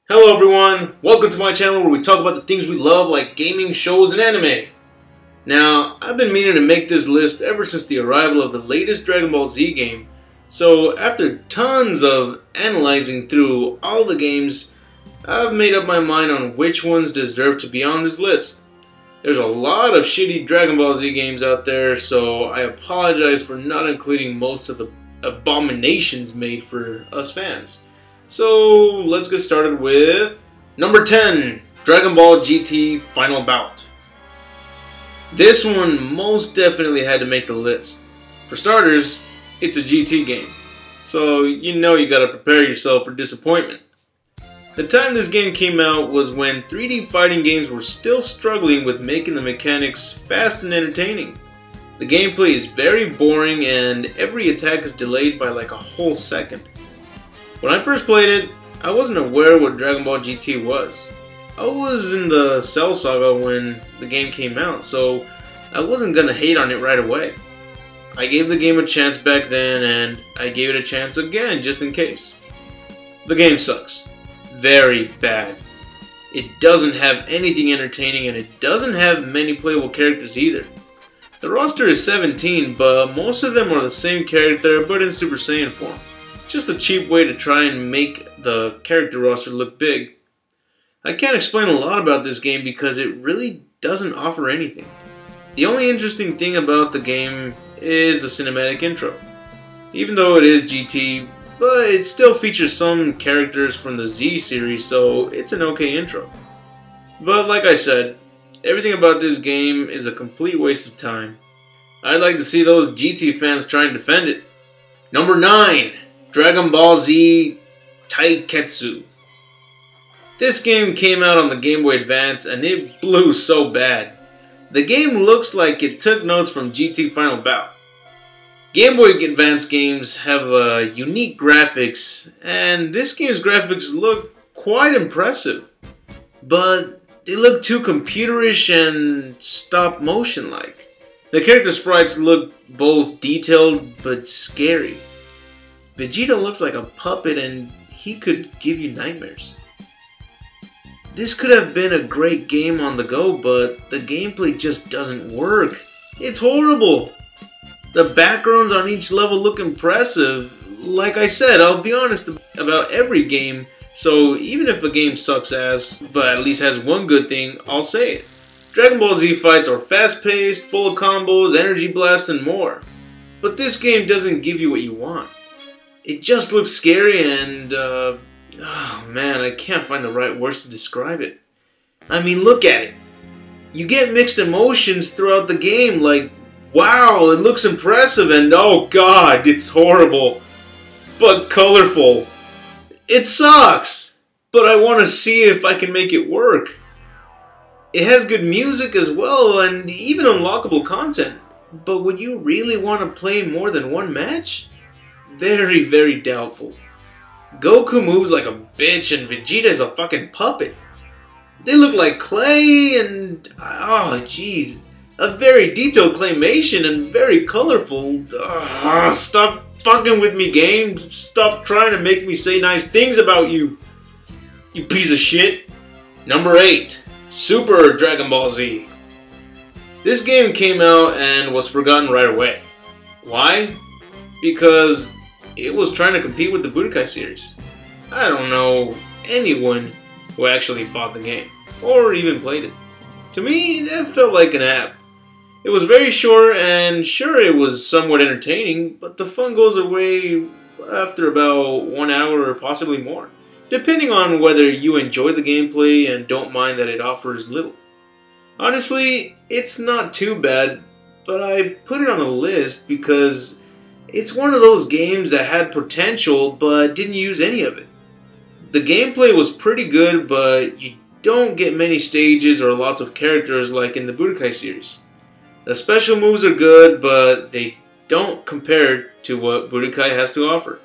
Hello everyone, welcome to my channel where we talk about the things we love like gaming, shows, and anime. Now, I've been meaning to make this list ever since the arrival of the latest Dragon Ball Z game, so after tons of analyzing through all the games, I've made up my mind on which ones deserve to be on this list. There's a lot of shitty Dragon Ball Z games out there, so I apologize for not including most of the abominations made for us fans. So let's get started with number 10, Dragon Ball GT Final Bout. This one most definitely had to make the list. For starters, it's a GT game, so you know you gotta prepare yourself for disappointment. The time this game came out was when 3D fighting games were still struggling with making the mechanics fast and entertaining. The gameplay is very boring and every attack is delayed by like a whole second. When I first played it, I wasn't aware what Dragon Ball GT was. I was in the Cell Saga when the game came out, so I wasn't gonna hate on it right away. I gave the game a chance back then, and I gave it a chance again just in case. The game sucks. Very bad. It doesn't have anything entertaining, and it doesn't have many playable characters either. The roster is 17, but most of them are the same character, but in Super Saiyan form. Just a cheap way to try and make the character roster look big. I can't explain a lot about this game because it really doesn't offer anything. The only interesting thing about the game is the cinematic intro. Even though it is GT, but it still features some characters from the Z series, so it's an okay intro. But like I said, everything about this game is a complete waste of time. I'd like to see those GT fans try and defend it. Number 9. Dragon Ball Z Taiketsu. This game came out on the Game Boy Advance and it blew so bad. The game looks like it took notes from GT Final Bout. Game Boy Advance games have unique graphics, and this game's graphics look quite impressive. But they look too computerish and stop motion like. The character sprites look both detailed but scary. Vegeta looks like a puppet and he could give you nightmares. This could have been a great game on the go, but the gameplay just doesn't work. It's horrible. The backgrounds on each level look impressive. Like I said, I'll be honest about every game, so even if a game sucks ass, but at least has one good thing, I'll say it. Dragon Ball Z fights are fast-paced, full of combos, energy blasts, and more. But this game doesn't give you what you want. It just looks scary and, oh man, I can't find the right words to describe it. I mean, look at it. You get mixed emotions throughout the game, like, wow, it looks impressive, and oh god, it's horrible. But colorful. It sucks, but I want to see if I can make it work. It has good music as well, and even unlockable content. But would you really want to play more than one match? Very, very doubtful. Goku moves like a bitch and Vegeta is a fucking puppet. They look like clay and... oh jeez. A very detailed claymation and very colorful. Stop fucking with me, game. Stop trying to make me say nice things about you. You piece of shit. Number 8. Super Dragon Ball Z. This game came out and was forgotten right away. Why? Because it was trying to compete with the Budokai series. I don't know anyone who actually bought the game, or even played it. To me, it felt like an app. It was very short, and sure it was somewhat entertaining, but the fun goes away after about 1 hour or possibly more, depending on whether you enjoy the gameplay and don't mind that it offers little. Honestly, it's not too bad, but I put it on the list because it's one of those games that had potential but didn't use any of it. The gameplay was pretty good, but you don't get many stages or lots of characters like in the Budokai series. The special moves are good, but they don't compare to what Budokai has to offer.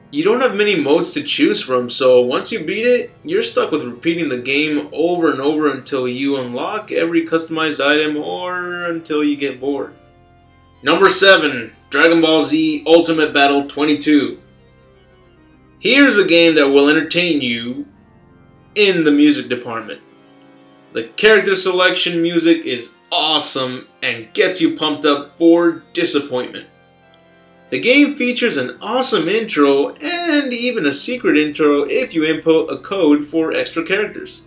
You don't have many modes to choose from, so once you beat it, you're stuck with repeating the game over and over until you unlock every customized item or until you get bored. Number 7. Dragon Ball Z Ultimate Battle 22. Here's a game that will entertain you in the music department. The character selection music is awesome and gets you pumped up for disappointment. The game features an awesome intro and even a secret intro if you input a code for extra characters.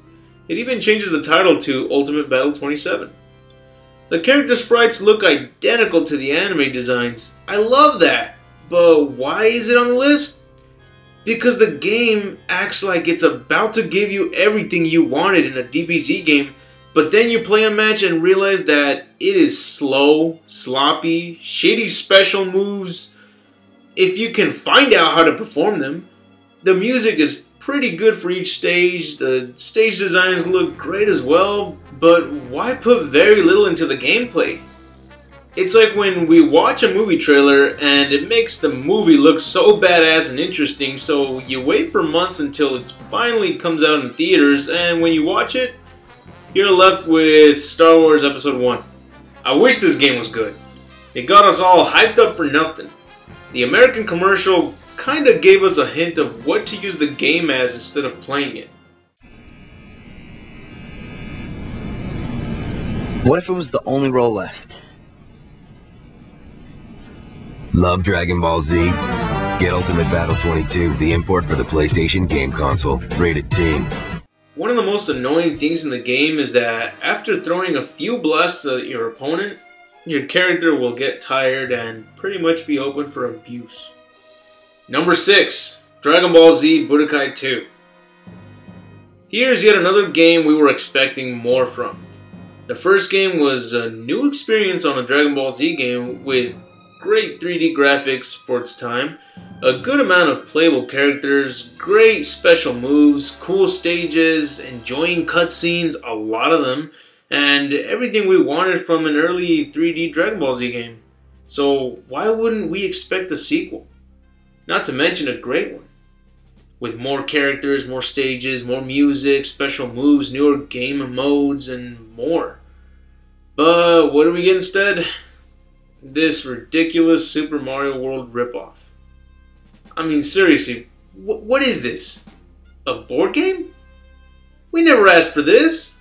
It even changes the title to Ultimate Battle 27. The character sprites look identical to the anime designs. I love that, but why is it on the list? Because the game acts like it's about to give you everything you wanted in a DBZ game, but then you play a match and realize that it is slow, sloppy, shitty special moves. If you can find out how to perform them, the music is pretty good for each stage, the stage designs look great as well, but why put very little into the gameplay? It's like when we watch a movie trailer and it makes the movie look so badass and interesting, so you wait for months until it finally comes out in theaters, and when you watch it, you're left with Star Wars Episode 1. I wish this game was good. It got us all hyped up for nothing. The American commercial kinda gave us a hint of what to use the game as instead of playing it. What if it was the only role left? Love Dragon Ball Z? Get Ultimate Battle 22, the import for the PlayStation game console. Rated teen. One of the most annoying things in the game is that after throwing a few blasts at your opponent, your character will get tired and pretty much be open for abuse. Number 6. Dragon Ball Z Budokai 2. Here's yet another game we were expecting more from. The first game was a new experience on a Dragon Ball Z game with great 3D graphics for its time, a good amount of playable characters, great special moves, cool stages, enjoying cutscenes, a lot of them, and everything we wanted from an early 3D Dragon Ball Z game. So why wouldn't we expect a sequel? Not to mention a great one. With more characters, more stages, more music, special moves, newer game modes, and more. But what do we get instead? This ridiculous Super Mario World ripoff. I mean, seriously, what is this? A board game? We never asked for this.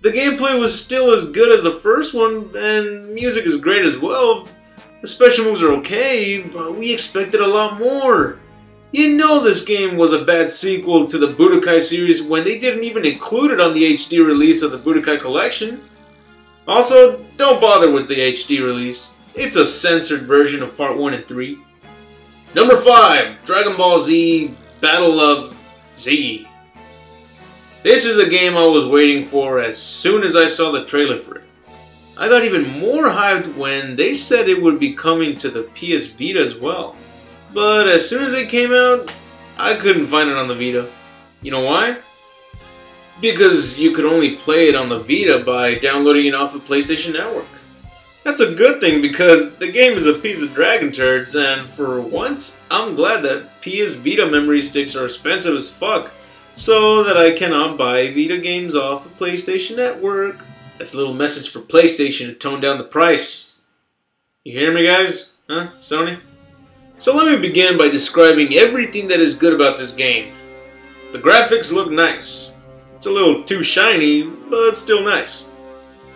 The gameplay was still as good as the first one, and music is great as well. The special moves are okay, but we expected a lot more. You know this game was a bad sequel to the Budokai series when they didn't even include it on the HD release of the Budokai collection. Also, don't bother with the HD release. It's a censored version of Part 1 and 3. Number 5. Dragon Ball Z Battle of Z. This is a game I was waiting for as soon as I saw the trailer for it. I got even more hyped when they said it would be coming to the PS Vita as well. But as soon as it came out, I couldn't find it on the Vita. You know why? Because you could only play it on the Vita by downloading it off of PlayStation Network. That's a good thing because the game is a piece of dragon turds, and for once, I'm glad that PS Vita memory sticks are expensive as fuck, so that I cannot buy Vita games off of PlayStation Network. That's a little message for PlayStation to tone down the price. You hear me, guys? Huh, Sony? So let me begin by describing everything that is good about this game. The graphics look nice. It's a little too shiny, but still nice.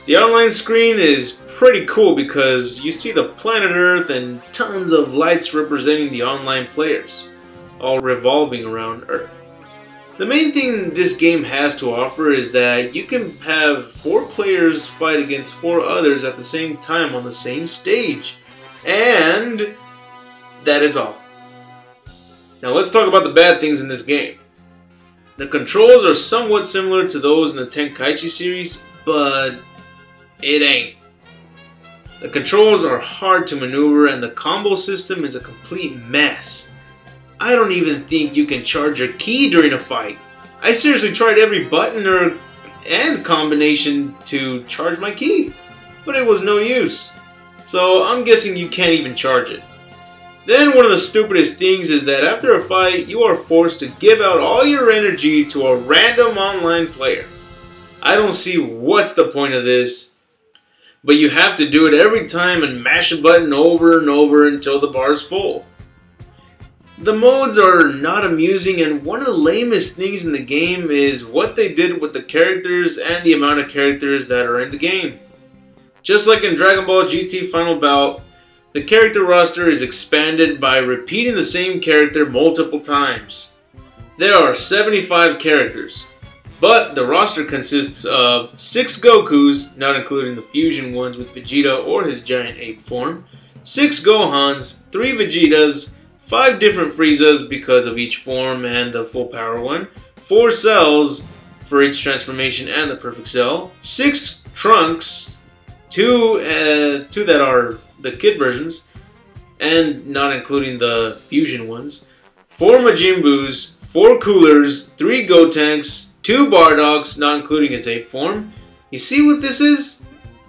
The online screen is pretty cool because you see the planet Earth and tons of lights representing the online players, all revolving around Earth. The main thing this game has to offer is that you can have 4 players fight against 4 others at the same time on the same stage. And that is all. Now let's talk about the bad things in this game. The controls are somewhat similar to those in the Tenkaichi series, but it ain't. The controls are hard to maneuver and the combo system is a complete mess. I don't even think you can charge your ki during a fight. I seriously tried every button and combination to charge my ki, but it was no use. So I'm guessing you can't even charge it. Then one of the stupidest things is that after a fight, you are forced to give out all your energy to a random online player. I don't see what's the point of this, but you have to do it every time and mash a button over and over until the bar is full. The modes are not amusing, and one of the lamest things in the game is what they did with the characters and the amount of characters that are in the game. Just like in Dragon Ball GT Final Bout, the character roster is expanded by repeating the same character multiple times. There are 75 characters, but the roster consists of 6 Gokus, not including the fusion ones with Vegeta or his giant ape form, 6 Gohans, 3 Vegetas, 5 different Friezas because of each form and the full power one, 4 Cells for each transformation and the perfect cell, 6 Trunks, 2 that are the kid versions, and not including the fusion ones, 4 Majin Boos, 4 Coolers, 3 Gotenks, 2 Bardogs, not including his ape form. You see what this is?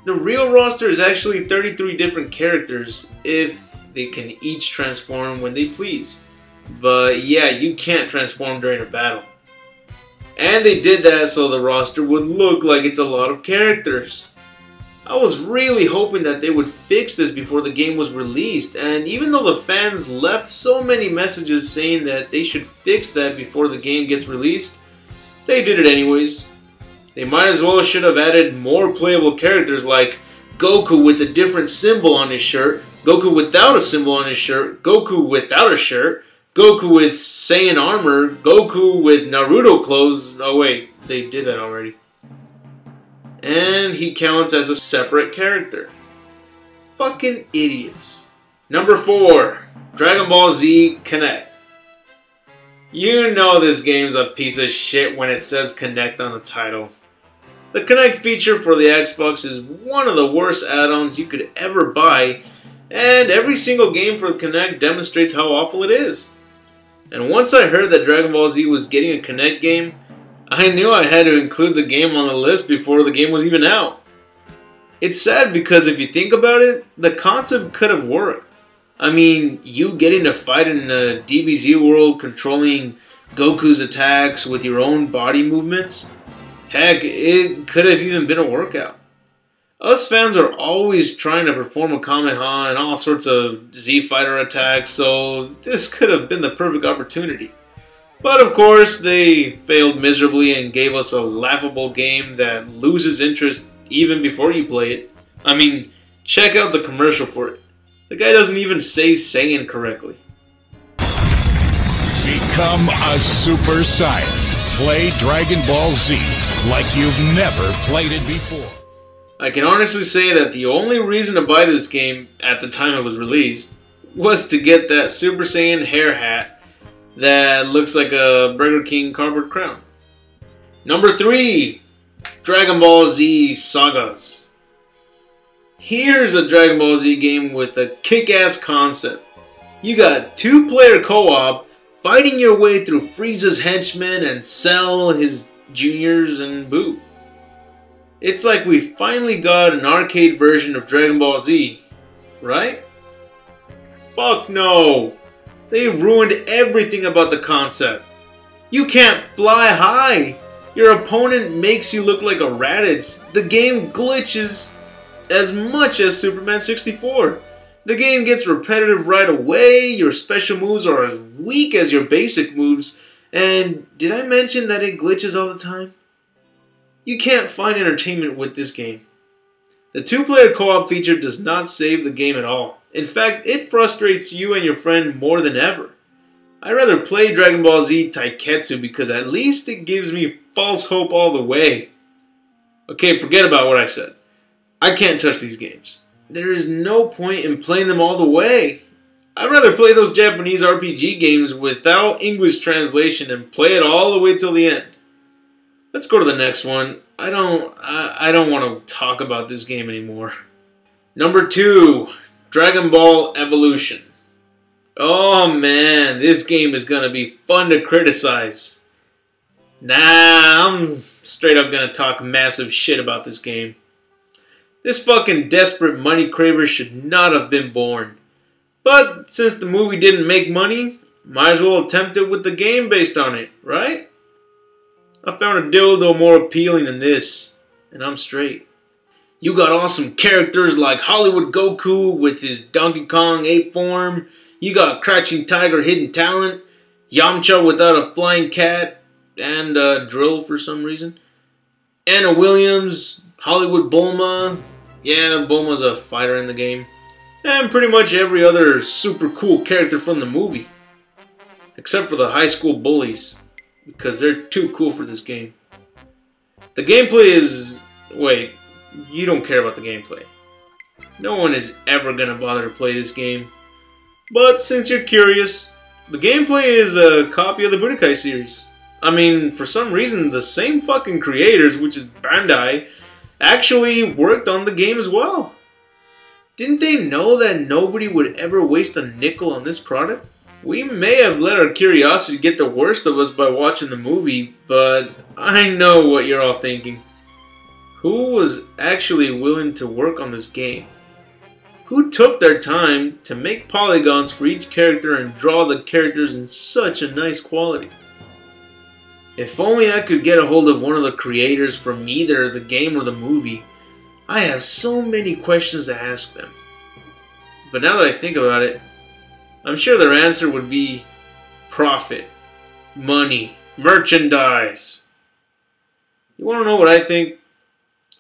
The real roster is actually 33 different characters if they can each transform when they please. But yeah, you can't transform during a battle. And they did that so the roster would look like it's a lot of characters. I was really hoping that they would fix this before the game was released, and even though the fans left so many messages saying that they should fix that before the game gets released, they did it anyways. They might as well should have added more playable characters like Goku with a different symbol on his shirt, Goku without a symbol on his shirt, Goku without a shirt, Goku with Saiyan armor, Goku with Naruto clothes. Oh wait, they did that already. And he counts as a separate character. Fucking idiots. Number 4, Dragon Ball Z Connect. You know this game's a piece of shit when it says Connect on the title. The Connect feature for the Xbox is one of the worst add-ons you could ever buy, and every single game for the Connect demonstrates how awful it is. And once I heard that Dragon Ball Z was getting a Connect game, I knew I had to include the game on the list before the game was even out. It's sad because if you think about it, the concept could have worked. I mean, you getting to fight in a DBZ world controlling Goku's attacks with your own body movements? Heck, it could have even been a workout. Us fans are always trying to perform a Kamehameha and all sorts of Z Fighter attacks, so this could have been the perfect opportunity. But of course, they failed miserably and gave us a laughable game that loses interest even before you play it. I mean, check out the commercial for it. The guy doesn't even say Saiyan correctly. Become a Super Saiyan. Play Dragon Ball Z like you've never played it before. I can honestly say that the only reason to buy this game at the time it was released was to get that Super Saiyan hair hat that looks like a Burger King cardboard crown. Number 3, Dragon Ball Z Sagas. Here's a Dragon Ball Z game with a kick-ass concept. You got 2-player co-op fighting your way through Frieza's henchmen and Cell, his juniors, and Boo. It's like we finally got an arcade version of Dragon Ball Z, right? Fuck no! They ruined everything about the concept. You can't fly high. Your opponent makes you look like a Raditz. The game glitches as much as Superman 64. The game gets repetitive right away. Your special moves are as weak as your basic moves. And did I mention that it glitches all the time? You can't find entertainment with this game. The 2-player co-op feature does not save the game at all. In fact, it frustrates you and your friend more than ever. I'd rather play Dragon Ball Z Taiketsu because at least it gives me false hope all the way. Okay, forget about what I said. I can't touch these games. There is no point in playing them all the way. I'd rather play those Japanese RPG games without English translation and play it all the way till the end. Let's go to the next one. I don't want to talk about this game anymore. Number 2, Dragon Ball Evolution. Oh man, this game is gonna be fun to criticize. Nah, I'm straight up gonna talk massive shit about this game. This fucking desperate money craver should not have been born. But since the movie didn't make money, might as well attempt it with the game based on it, right? I found a dildo more appealing than this, and I'm straight. You got awesome characters like Hollywood Goku with his Donkey Kong ape form. You got Crouching Tiger, Hidden Talent, Yamcha without a flying cat, and Drill for some reason. Anna Williams, Hollywood Bulma. Yeah, Bulma's a fighter in the game. And pretty much every other super cool character from the movie. Except for the high school bullies, because they're too cool for this game. The gameplay is... Wait, you don't care about the gameplay. No one is ever gonna bother to play this game. But since you're curious, the gameplay is a copy of the Budokai series. I mean, for some reason, the same fucking creators, which is Bandai, actually worked on the game as well. Didn't they know that nobody would ever waste a nickel on this product? We may have let our curiosity get the worst of us by watching the movie, but I know what you're all thinking. Who was actually willing to work on this game? Who took their time to make polygons for each character and draw the characters in such a nice quality? If only I could get a hold of one of the creators from either the game or the movie. I have so many questions to ask them. But now that I think about it, I'm sure their answer would be profit, money, merchandise. You want to know what I think?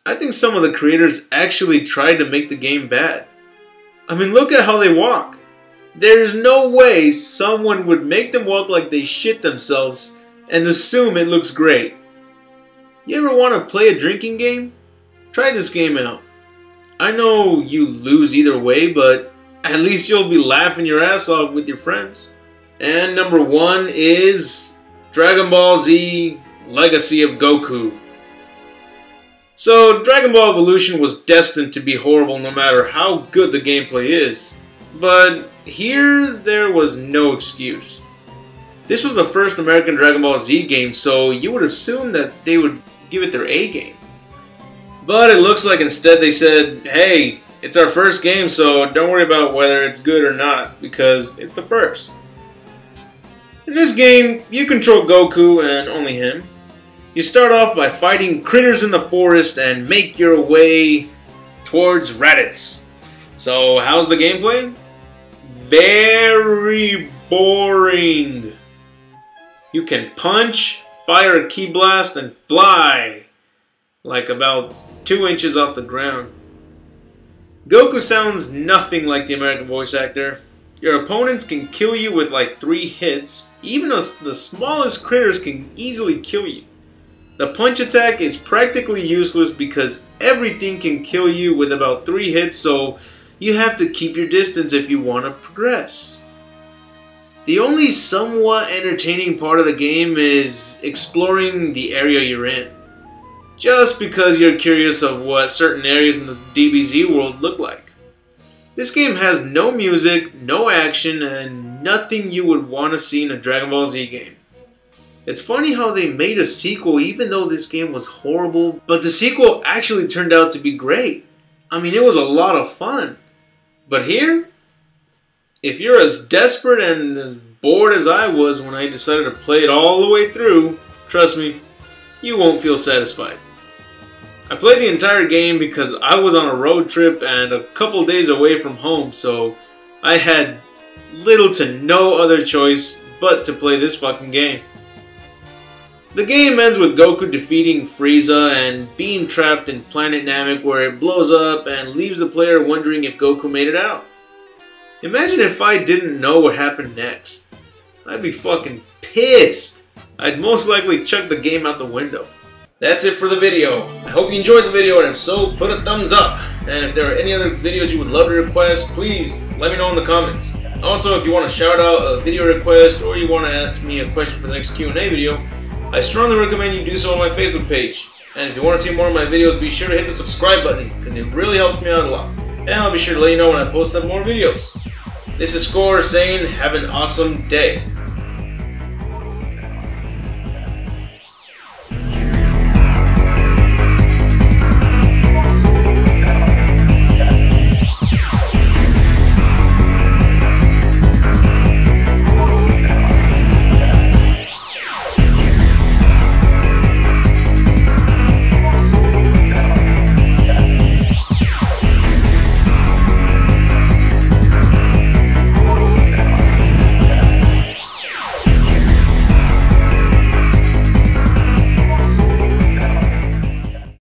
I think some of the creators actually tried to make the game bad. I mean, look at how they walk. There's no way someone would make them walk like they shit themselves and assume it looks great. You ever want to play a drinking game? Try this game out. I know you lose either way, but at least you'll be laughing your ass off with your friends. And number 1 is Dragon Ball Z Legacy of Goku. So, Dragon Ball Evolution was destined to be horrible no matter how good the gameplay is. But here, there was no excuse. This was the first American Dragon Ball Z game, so you would assume that they would give it their A game. But it looks like instead they said, hey, it's our first game, so don't worry about whether it's good or not, because it's the first. In this game, you control Goku and only him. You start off by fighting critters in the forest and make your way towards Raditz. So, how's the gameplay? Very boring. You can punch, fire a ki blast, and fly like about 2 inches off the ground. Goku sounds nothing like the American voice actor. Your opponents can kill you with like 3 hits. Even the smallest critters can easily kill you. The punch attack is practically useless because everything can kill you with about 3 hits, so you have to keep your distance if you want to progress. The only somewhat entertaining part of the game is exploring the area you're in. Just because you're curious of what certain areas in the DBZ world look like. This game has no music, no action, and nothing you would want to see in a Dragon Ball Z game. It's funny how they made a sequel even though this game was horrible, but the sequel actually turned out to be great. I mean, it was a lot of fun. But here, if you're as desperate and as bored as I was when I decided to play it all the way through, trust me, you won't feel satisfied. I played the entire game because I was on a road trip and a couple days away from home, so I had little to no other choice but to play this fucking game. The game ends with Goku defeating Frieza and being trapped in Planet Namek where it blows up and leaves the player wondering if Goku made it out. Imagine if I didn't know what happened next. I'd be fucking pissed. I'd most likely chuck the game out the window. That's it for the video. I hope you enjoyed the video, and if so, put a thumbs up. And if there are any other videos you would love to request, please let me know in the comments. Also, if you want to shout out a video request or you want to ask me a question for the next Q&A video, I strongly recommend you do so on my Facebook page. And if you want to see more of my videos, be sure to hit the subscribe button because it really helps me out a lot. And I'll be sure to let you know when I post up more videos. This is Score saying have an awesome day.